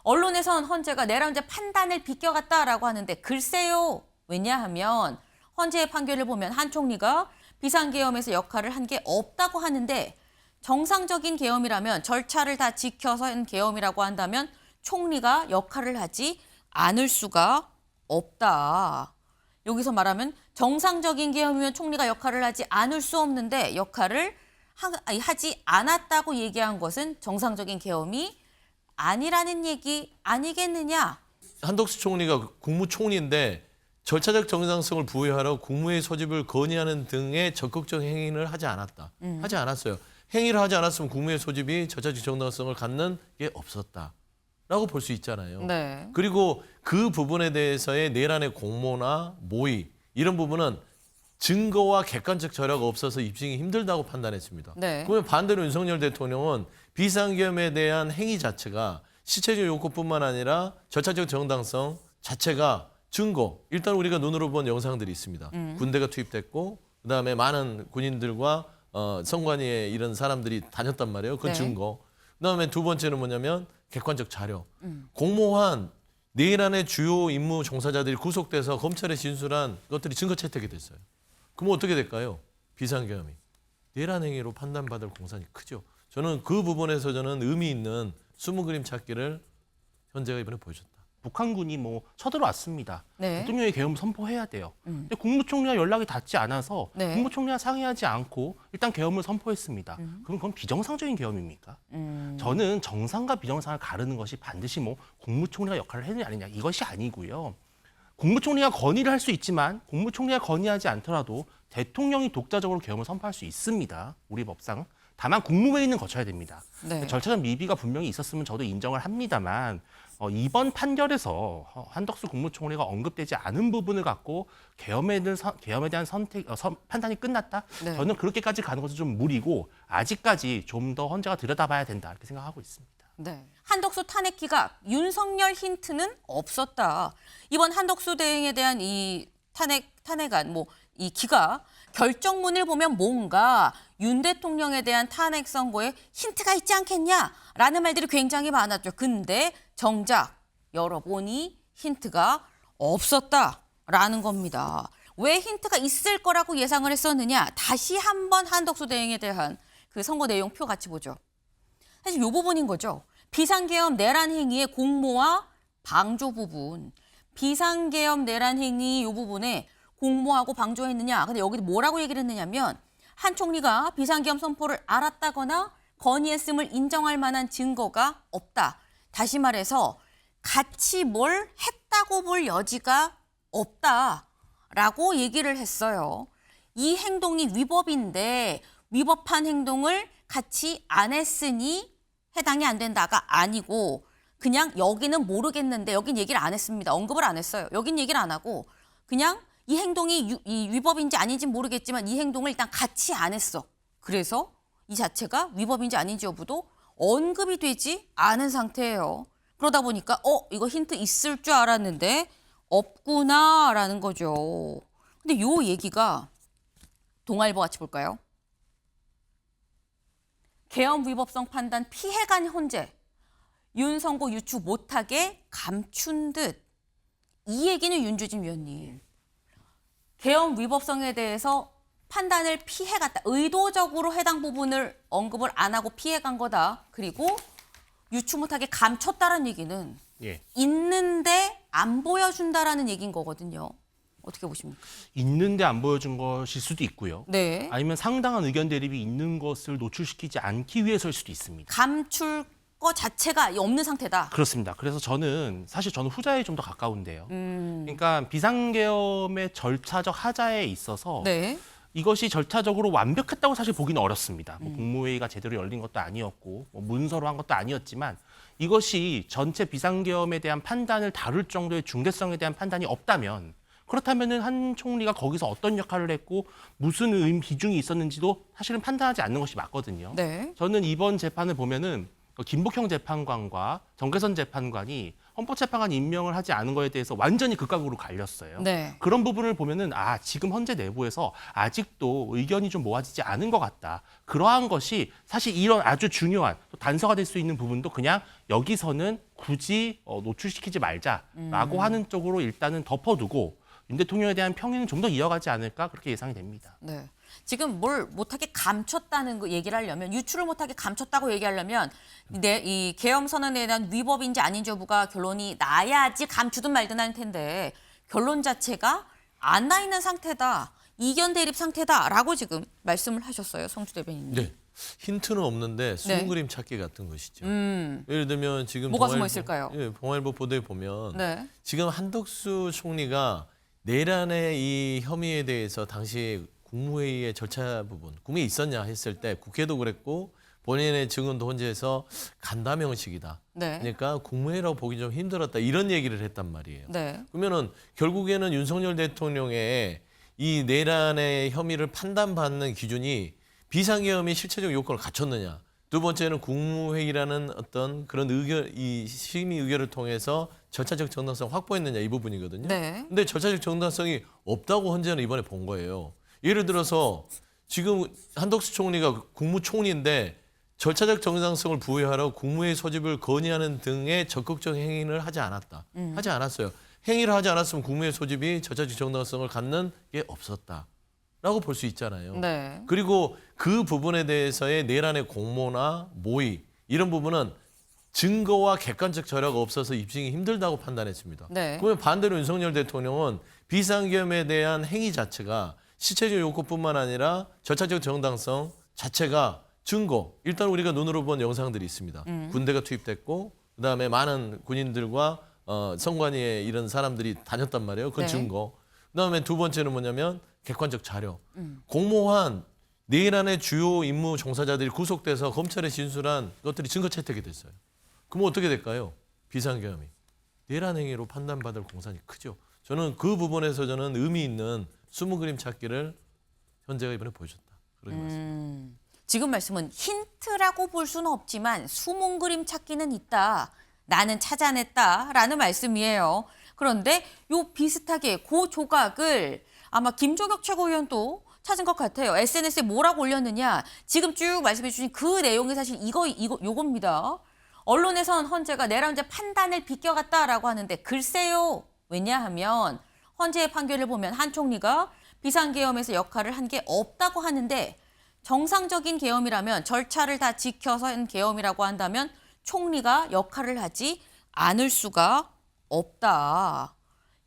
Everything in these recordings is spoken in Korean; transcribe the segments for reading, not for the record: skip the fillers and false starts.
언론에선 헌재가 내란죄 판단을 비껴갔다라고 하는데 글쎄요. 왜냐하면 헌재의 판결을 보면 한 총리가 비상계엄에서 역할을 한 게 없다고 하는데 정상적인 계엄이라면 절차를 다 지켜서 한 계엄이라고 한다면 총리가 역할을 하지 않을 수가 없다. 여기서 말하면 정상적인 계엄이면 총리가 역할을 하지 않을 수 없는데 역할을 하지 않았다고 얘기한 것은 정상적인 계엄이 아니라는 얘기 아니겠느냐. 한덕수 총리가 국무총리인데 절차적 정당성을 부여하라고 국무회의 소집을 건의하는 등의 적극적 행위를 하지 않았다. 하지 않았어요. 행위를 하지 않았으면 국무회의 소집이 절차적 정당성을 갖는 게 없었다라고 볼 수 있잖아요. 네. 그리고 그 부분에 대해서의 내란의 공모나 모의 이런 부분은 증거와 객관적 자료가 없어서 입증이 힘들다고 판단했습니다. 네. 그러면 반대로 윤석열 대통령은 비상계엄에 대한 행위 자체가 실체적 요건뿐만 아니라 절차적 정당성 자체가 증거. 일단 우리가 눈으로 본 영상들이 있습니다. 군대가 투입됐고 그다음에 많은 군인들과 선관위에 이런 사람들이 다녔단 말이에요. 그건 네. 증거. 그다음에 두 번째는 뭐냐면 객관적 자료. 공모한 내란의 주요 임무 종사자들이 구속돼서 검찰에 진술한 것들이 증거 채택이 됐어요. 그럼 어떻게 될까요? 비상계엄이. 내란 행위로 판단받을 공산이 크죠. 저는 그 부분에서 저는 의미 있는 숨은 그림 찾기를 현재가 이번에 보여줬다. 북한군이 쳐들어왔습니다. 네. 대통령이 계엄 선포해야 돼요. 근데 국무총리와 연락이 닿지 않아서 네. 국무총리와 상의하지 않고 일단 계엄을 선포했습니다. 그럼 그건 비정상적인 계엄입니까? 저는 정상과 비정상을 가르는 것이 반드시 국무총리가 역할을 했느냐 아니냐 이것이 아니고요. 국무총리가 건의를 할 수 있지만 국무총리가 건의하지 않더라도 대통령이 독자적으로 계엄을 선포할 수 있습니다. 우리 법상. 다만 국무회의는 거쳐야 됩니다. 네. 절차적 미비가 분명히 있었으면 저도 인정을 합니다만 이번 판결에서 한덕수 국무총리가 언급되지 않은 부분을 갖고 계엄에 대한 판단이 끝났다? 네. 저는 그렇게까지 가는 것은 좀 무리고 아직까지 좀 더 헌재가 들여다봐야 된다 이렇게 생각하고 있습니다. 네. 한덕수 탄핵 기각 윤석열 힌트는 없었다. 이번 한덕수 대행에 대한 이 탄핵안 이 기각 결정문을 보면 뭔가 윤 대통령에 대한 탄핵 선고에 힌트가 있지 않겠냐라는 말들이 굉장히 많았죠. 근데 정작 열어보니 힌트가 없었다라는 겁니다. 왜 힌트가 있을 거라고 예상을 했었느냐? 다시 한번 한덕수 대행에 대한 그 선고 내용표 같이 보죠. 사실 이 부분인 거죠. 비상계엄 내란 행위의 공모와 방조 부분. 비상계엄 내란 행위 이 부분에 공모하고 방조했느냐. 근데 여기 뭐라고 얘기를 했느냐면 한 총리가 비상계엄 선포를 알았다거나 건의했음을 인정할 만한 증거가 없다. 다시 말해서 같이 뭘 했다고 볼 여지가 없다라고 얘기를 했어요. 이 행동이 위법인데 위법한 행동을 같이 안 했으니 해당이 안 된다가 아니고 그냥 여기는 모르겠는데 여긴 얘기를 안 했습니다. 언급을 안 했어요. 여긴 얘기를 안 하고 그냥 이 행동이 위법인지 아닌지 모르겠지만 이 행동을 일단 같이 안 했어. 그래서 이 자체가 위법인지 아닌지 여부도 언급이 되지 않은 상태예요. 그러다 보니까 이거 힌트 있을 줄 알았는데 없구나라는 거죠. 근데 요 얘기가 동아일보 같이 볼까요? 계엄 위법성 판단 피해간 헌재. 윤 선고 유추 못하게 감춘 듯. 이 얘기는 윤주진 위원님. 계엄 위법성에 대해서 판단을 피해갔다. 의도적으로 해당 부분을 언급을 안 하고 피해간 거다. 그리고 유추 못하게 감췄다는 얘기는 예. 있는데 안 보여준다라는 얘기인 거거든요. 어떻게 보십니까? 있는데 안 보여준 것일 수도 있고요. 네. 아니면 상당한 의견 대립이 있는 것을 노출시키지 않기 위해서일 수도 있습니다. 감출 거 자체가 없는 상태다. 그렇습니다. 그래서 사실 저는 후자에 좀 더 가까운데요. 그러니까 비상계엄의 절차적 하자에 있어서 네. 이것이 절차적으로 완벽했다고 사실 보기는 어렵습니다. 국무회의가 제대로 열린 것도 아니었고 문서로 한 것도 아니었지만 이것이 전체 비상계엄에 대한 판단을 다룰 정도의 중대성에 대한 판단이 없다면 그렇다면은 한 총리가 거기서 어떤 역할을 했고 무슨 비중이 있었는지도 사실은 판단하지 않는 것이 맞거든요. 네. 저는 이번 재판을 보면은 김복형 재판관과 정계선 재판관이 헌법재판관 임명을 하지 않은 거에 대해서 완전히 극각으로 갈렸어요. 네. 그런 부분을 보면은 지금 헌재 내부에서 아직도 의견이 좀 모아지지 않은 것 같다. 그러한 것이 사실 이런 아주 중요한 또 단서가 될 수 있는 부분도 그냥 여기서는 굳이 노출시키지 말자라고 하는 쪽으로 일단은 덮어두고 윤 대통령에 대한 평행은 좀 더 이어가지 않을까 그렇게 예상이 됩니다. 네. 지금 뭘 못하게 감췄다는 거 얘기를 하려면 유출을 못하게 감췄다고 얘기하려면 이 계엄 선언에 대한 위법인지 아닌지 여부가 결론이 나야지 감추든 말든 할 텐데 결론 자체가 안 나 있는 상태다. 이견 대립 상태다라고 지금 말씀을 하셨어요. 성주 대변인님. 네. 힌트는 없는데 숨은 네. 그림 찾기 같은 것이죠. 예를 들면 지금 뭐가 숨어 있을까요? 예, 봉화일보 보도에 보면 네. 지금 한덕수 총리가 내란의 이 혐의에 대해서 당시 국무회의의 절차 부분, 국무회의 있었냐 했을 때 국회도 그랬고 본인의 증언도 헌재에서 간담회 형식이다. 네. 그러니까 국무회의라고 보기 좀 힘들었다. 이런 얘기를 했단 말이에요. 네. 그러면은 결국에는 윤석열 대통령의 이 내란의 혐의를 판단받는 기준이 비상계엄이 실체적 요건을 갖췄느냐. 두 번째는 국무회의라는 어떤 그런 의견, 이 심의 의결을 통해서 절차적 정당성 확보했느냐 이 부분이거든요. 네. 근데 절차적 정당성이 없다고 헌재는 이번에 본 거예요. 예를 들어서 지금 한덕수 총리가 국무총리인데 절차적 정당성을 부여하라고 국무회의 소집을 건의하는 등의 적극적 행위를 하지 않았다. 하지 않았어요. 행위를 하지 않았으면 국무회의 소집이 절차적 정당성을 갖는 게 없었다라고 볼 수 있잖아요. 네. 그리고 그 부분에 대해서의 내란의 공모나 모의 이런 부분은 증거와 객관적 자료가 없어서 입증이 힘들다고 판단했습니다. 네. 그러면 반대로 윤석열 대통령은 비상계엄에 대한 행위 자체가 실체적 요건뿐만 아니라 절차적 정당성 자체가 증거. 일단 우리가 눈으로 본 영상들이 있습니다. 군대가 투입됐고 그다음에 많은 군인들과 선관위에 이런 사람들이 다녔단 말이에요. 그건 네. 증거. 그다음에 두 번째는 뭐냐면 객관적 자료. 공모한 내란의 주요 임무 종사자들이 구속돼서 검찰에 진술한 것들이 증거 채택이 됐어요. 그럼 어떻게 될까요? 비상계엄이. 내란 행위로 판단받을 공산이 크죠. 저는 그 부분에서 저는 의미 있는 숨은 그림 찾기를 현재가 이번에 보여줬다. 그런 말씀. 지금 말씀은 힌트라고 볼 수는 없지만 숨은 그림 찾기는 있다. 나는 찾아냈다라는 말씀이에요. 그런데 요 비슷하게 그 조각을 아마 김종혁 최고위원도 찾은 것 같아요. SNS에 뭐라고 올렸느냐. 지금 쭉 말씀해 주신 그 내용이 사실 요겁니다. 언론에선 헌재가 내란죄 판단을 비껴갔다라고 하는데 글쎄요. 왜냐하면 헌재의 판결을 보면 한 총리가 비상계엄에서 역할을 한 게 없다고 하는데 정상적인 계엄이라면 절차를 다 지켜서 한 계엄이라고 한다면 총리가 역할을 하지 않을 수가 없다.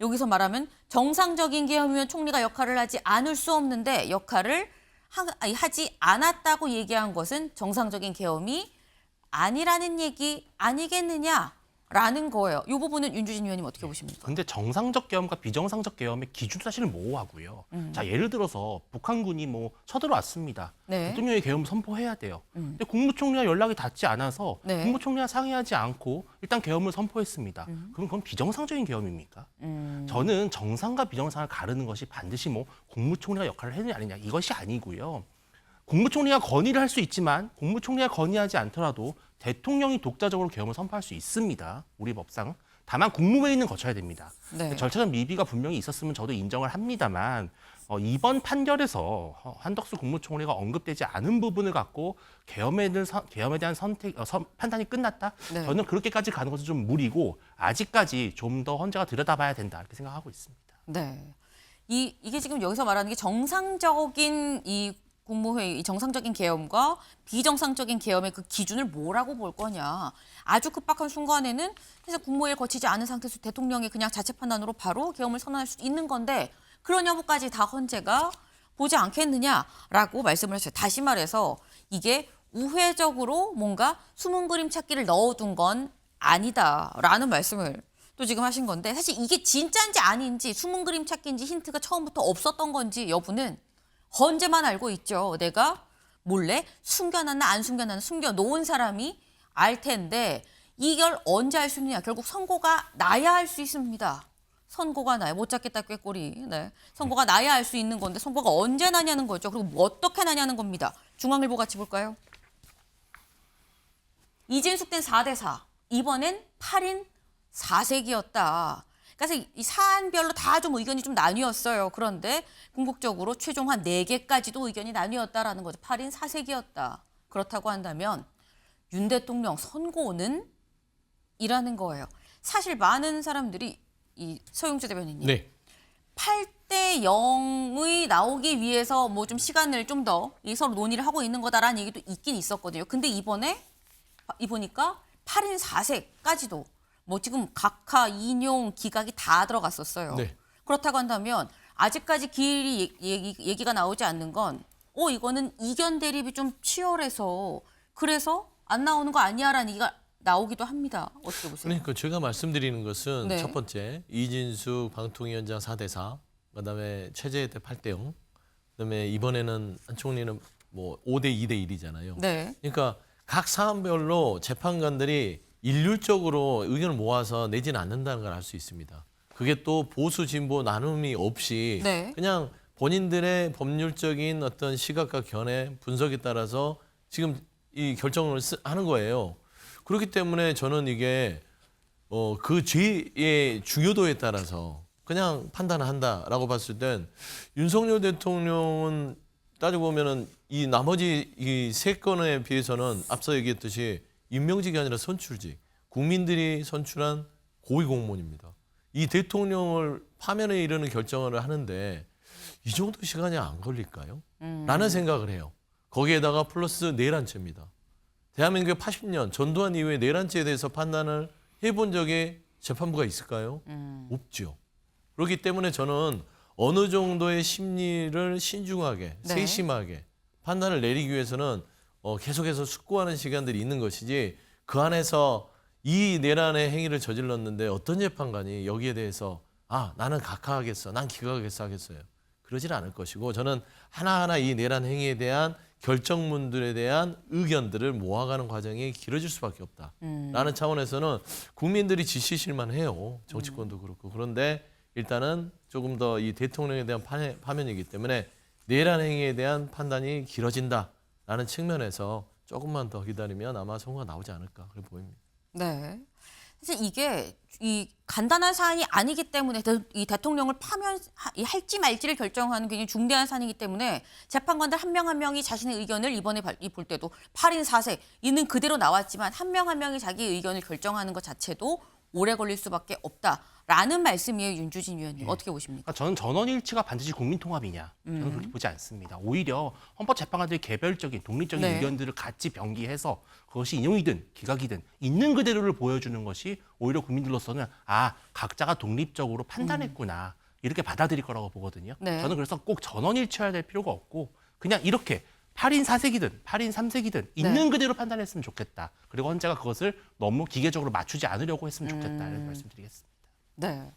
여기서 말하면 정상적인 계엄이면 총리가 역할을 하지 않을 수 없는데 역할을 하지 않았다고 얘기한 것은 정상적인 계엄이 아니라는 얘기 아니겠느냐라는 거예요. 이 부분은 윤주진 의원님 어떻게 보십니까? 근데 정상적 계엄과 비정상적 계엄의 기준 사실은 모호하고요. 자, 예를 들어서 북한군이 쳐들어왔습니다. 네. 대통령이 계엄을 선포해야 돼요. 근데 국무총리와 연락이 닿지 않아서 네. 국무총리와 상의하지 않고 일단 계엄을 선포했습니다. 그럼 그건 비정상적인 계엄입니까? 저는 정상과 비정상을 가르는 것이 반드시 국무총리가 역할을 했느냐 아니냐 이것이 아니고요. 국무총리가 건의를 할 수 있지만 국무총리가 건의하지 않더라도 대통령이 독자적으로 계엄을 선포할 수 있습니다. 우리 법상. 다만 국무회의는 거쳐야 됩니다. 네. 절차적 미비가 분명히 있었으면 저도 인정을 합니다만 이번 판결에서 한덕수 국무총리가 언급되지 않은 부분을 갖고 계엄에 대한 판단이 끝났다? 네. 저는 그렇게까지 가는 것은 좀 무리고 아직까지 좀 더 헌재가 들여다봐야 된다 이렇게 생각하고 있습니다. 네. 이게 지금 여기서 말하는 게 정상적인 이 국무회의, 정상적인 계엄과 비정상적인 계엄의 그 기준을 뭐라고 볼 거냐. 아주 급박한 순간에는 사실 국무회의를 거치지 않은 상태에서 대통령이 그냥 자체 판단으로 바로 계엄을 선언할 수 있는 건데 그런 여부까지 다 헌재가 보지 않겠느냐라고 말씀을 하셨어요. 다시 말해서 이게 우회적으로 뭔가 숨은 그림 찾기를 넣어둔 건 아니다라는 말씀을 또 지금 하신 건데 사실 이게 진짜인지 아닌지 숨은 그림 찾기인지 힌트가 처음부터 없었던 건지 여부는 헌재만 알고 있죠. 내가 몰래 숨겨놨나 안 숨겨놨나 숨겨놓은 사람이 알 텐데 이걸 언제 알 수 있느냐. 결국 선고가 나야 할 수 있습니다. 선고가 나야. 못 잡겠다 꾀꼬리. 네. 선고가 나야 알 수 있는 건데 선고가 언제 나냐는 거죠. 그리고 어떻게 나냐는 겁니다. 중앙일보 같이 볼까요? 이진숙 땐 4대4. 이번엔 8인 4색이었다. 그래서 이 사안별로 다 좀 의견이 좀 나뉘었어요. 그런데 궁극적으로 최종 한 4개까지도 의견이 나뉘었다라는 거죠. 8인 4색이었다. 그렇다고 한다면 윤 대통령 선고는 이라는 거예요. 사실 많은 사람들이 이 서용재 대변인님 네. 8대 0의 나오기 위해서 뭐 좀 시간을 좀 더 서로 논의를 하고 있는 거다라는 얘기도 있긴 있었거든요. 근데 이번에 보니까 8인 4색까지도 뭐 지금 각하, 인용, 기각이 다 들어갔었어요. 네. 그렇다고 한다면 아직까지 길이 얘기가 나오지 않는 건 이거는 이견 대립이 좀 치열해서 그래서 안 나오는 거 아니야라는 얘기가 나오기도 합니다. 어떻게 보세요? 그러니까 제가 말씀드리는 것은 네. 첫 번째 이진숙 방통위원장 4대4, 그다음에 최재해 8대0, 그다음에 이번에는 한 총리는 뭐 5대2 대 1이잖아요. 네. 그러니까 각 사안별로 재판관들이 일률적으로 의견을 모아서 내지는 않는다는 걸 알 수 있습니다. 그게 또 보수 진보 나눔이 없이 네. 그냥 본인들의 법률적인 어떤 시각과 견해, 분석에 따라서 지금 이 결정을 하는 거예요. 그렇기 때문에 저는 이게 그 죄의 중요도에 따라서 그냥 판단을 한다라고 봤을 땐 윤석열 대통령은 따지고 보면은 이 나머지 이 3건에 비해서는 앞서 얘기했듯이 임명직이 아니라 선출직, 국민들이 선출한 고위공무원입니다. 이 대통령을 파면에 이르는 결정을 하는데 이 정도 시간이 안 걸릴까요? 라는 생각을 해요. 거기에다가 플러스 내란죄입니다. 대한민국의 80년 전두환 이후에 내란죄에 대해서 판단을 해본 적이 재판부가 있을까요? 없죠. 그렇기 때문에 저는 어느 정도의 심리를 신중하게, 네. 세심하게 판단을 내리기 위해서는 계속해서 숙고하는 시간들이 있는 것이지 그 안에서 이 내란의 행위를 저질렀는데 어떤 재판관이 여기에 대해서 나는 각하하겠어, 난 기각하겠어 하겠어요. 그러질 않을 것이고 저는 하나하나 이 내란 행위에 대한 결정문들에 대한 의견들을 모아가는 과정이 길어질 수밖에 없다라는 차원에서는 국민들이 지치실만 해요. 정치권도 그렇고. 그런데 일단은 조금 더 이 대통령에 대한 파면이기 때문에 내란 행위에 대한 판단이 길어진다라는 측면에서 조금만 더 기다리면 아마 선고가 나오지 않을까 그렇게 보입니다. 네. 사실 이게 이 간단한 사안이 아니기 때문에 이 대통령을 할지 말지를 결정하는 굉장히 중대한 사안이기 때문에 재판관들 한 명 한 명이 자신의 의견을 이번에 볼 때도 8인 4색 있는 그대로 나왔지만 한 명 한 명이 자기 의견을 결정하는 것 자체도 오래 걸릴 수밖에 없다라는 말씀이에요. 윤주진 위원님. 어떻게 보십니까? 그러니까 저는 전원일치가 반드시 국민통합이냐 저는 그렇게 보지 않습니다. 오히려 헌법재판관들이 개별적인 독립적인 네. 의견들을 같이 병기해서 그것이 인용이든 기각이든 있는 그대로를 보여주는 것이 오히려 국민들로서는 각자가 독립적으로 판단했구나 이렇게 받아들일 거라고 보거든요. 네. 저는 그래서 꼭 전원일치해야 될 필요가 없고 그냥 이렇게 8인 4색이든 8인 3색이든 있는 그대로 판단했으면 좋겠다. 그리고 헌재가 그것을 너무 기계적으로 맞추지 않으려고 했으면 좋겠다. 이런 말씀드리겠습니다. 네.